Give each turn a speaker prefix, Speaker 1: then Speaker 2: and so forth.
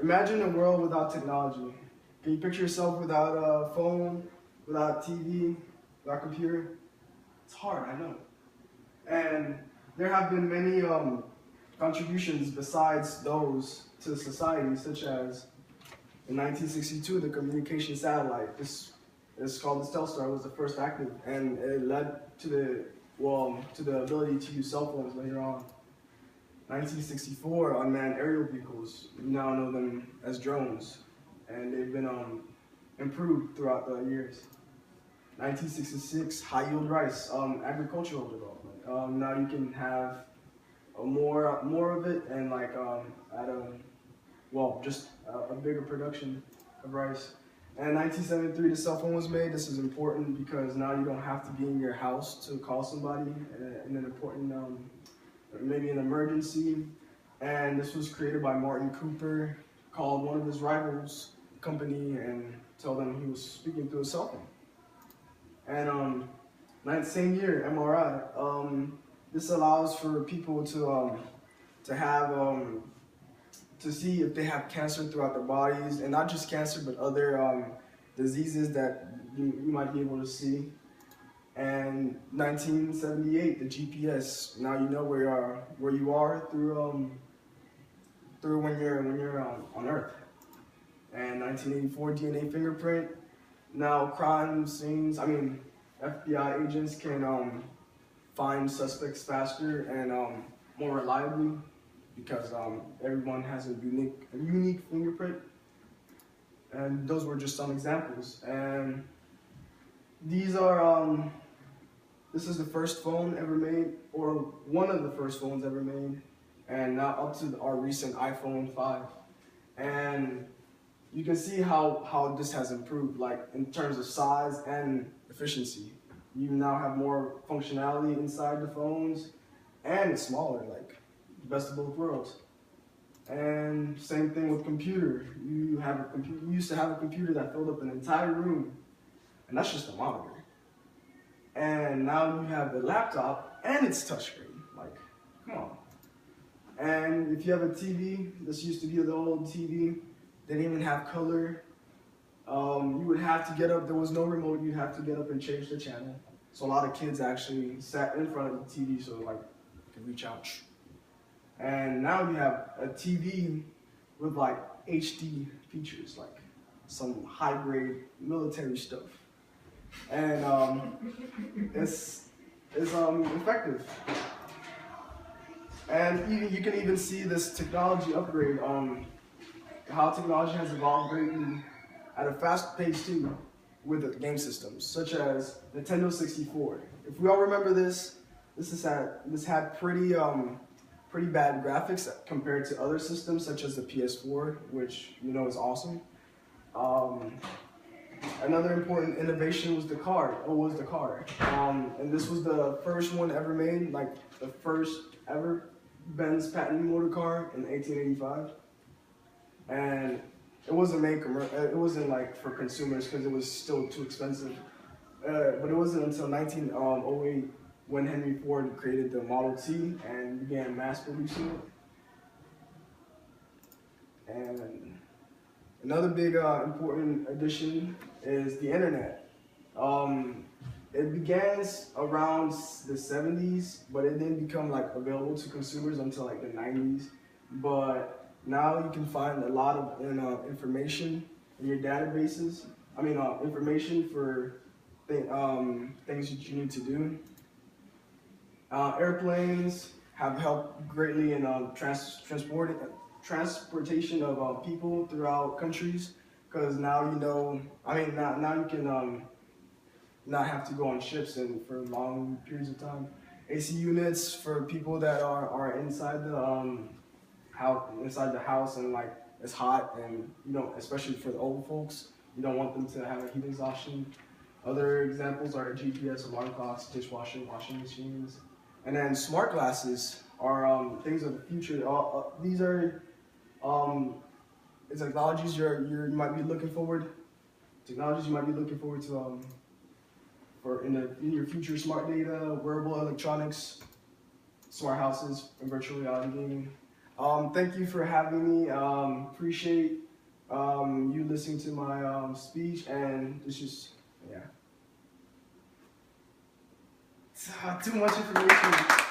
Speaker 1: Imagine a world without technology. Can you picture yourself without a phone, without TV, without computer? It's hard, I know. And there have been many contributions besides those to society, such as in 1962, the communication satellite. This is called the Telstar. It was the first active, and it led to the ability to use cell phones later on. 1964, unmanned aerial vehicles. We now know them as drones, and they've been improved throughout the years. 1966, high-yield rice, agricultural development. Now you can have more of it, and like at just a bigger production of rice. And in 1973, the cell phone was made. This is important because now you don't have to be in your house to call somebody in an important, maybe an emergency. And this was created by Martin Cooper, called one of his rivals company and told them he was speaking through a cell phone. And same year, MRI. This allows for people to have to see if they have cancer throughout their bodies, and not just cancer, but other diseases that you might be able to see. And 1978, the GPS. Now you know where you are through when you're on Earth. And 1984, DNA fingerprint. Now crime scenes. FBI agents can find suspects faster and more reliably, because everyone has a unique fingerprint. And those were just some examples. And these are, this is the first phone ever made, or one of the first phones ever made, and now up to our recent iPhone 5. And you can see how this has improved, like in terms of size and efficiency. You now have more functionality inside the phones, and it's smaller, like best of both worlds. And same thing with computer. You used to have a computer that filled up an entire room, and that's just a monitor. And now you have the laptop, and it's touchscreen. Like, come on. And if you have a TV, this used to be the old TV. They didn't even have color. You would have to get up. There was no remote. You'd have to get up and change the channel. So a lot of kids actually sat in front of the TV so like you could reach out. And now you have a TV with like HD features, like some high-grade military stuff, and it's effective. And you can even see this technology upgrade, how technology has evolved greatly at a fast pace too, with the game systems, such as Nintendo 64. If we all remember this had pretty bad graphics compared to other systems such as the PS4, which you know is awesome. Another important innovation was the card. And this was the first one ever made, like the first ever Benz patent motor car in 1885. And it wasn't it wasn't like for consumers because it was still too expensive. But it wasn't until 1908 when Henry Ford created the Model T and began mass producing it. And another big important addition is the internet. It began around the 70s, but it didn't become like available to consumers until like the 90s. But now you can find a lot of information in your databases. Information for things that you need to do. Airplanes have helped greatly in transportation of people throughout countries, because now now you can not have to go on ships and for long periods of time. AC units for people that are inside the house and like it's hot, and especially for the old folks, you don't want them to have a heat exhaustion. Other examples are GPS, alarm clocks, dishwasher, washing machines. And then smart glasses are things of the future. These are technologies you might be looking forward to for in your future: smart data, wearable electronics, smart houses, and virtual reality gaming. Thank you for having me. Appreciate you listening to my speech, and it's just, yeah. Too much information.